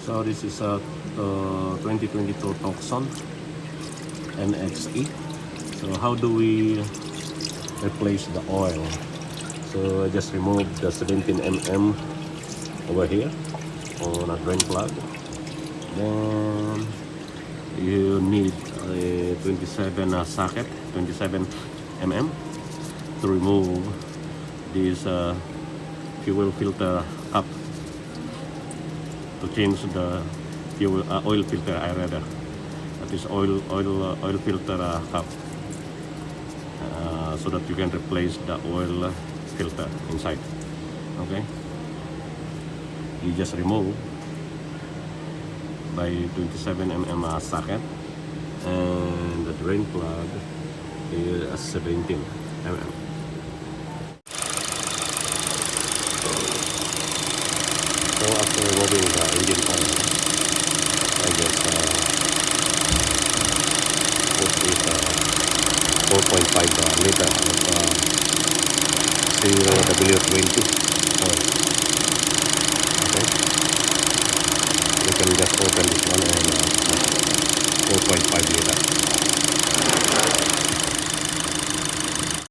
So this is a 2022 Tucson NXe. So how do we replace the oil? So I just removed the 17 mm over here on a drain plug. Then you need a 27 socket, 27 mm to remove this fuel filter cap, to change the fuel oil filter, rather that is oil filter cap, so that you can replace the oil filter inside. Okay, you just remove by 27 mm socket, and the drain plug is 17 mm. So after removing the engine oil, I just put this 4.5 liter of CW20 oil. Okay, you can just open this one, and 4.5 liter.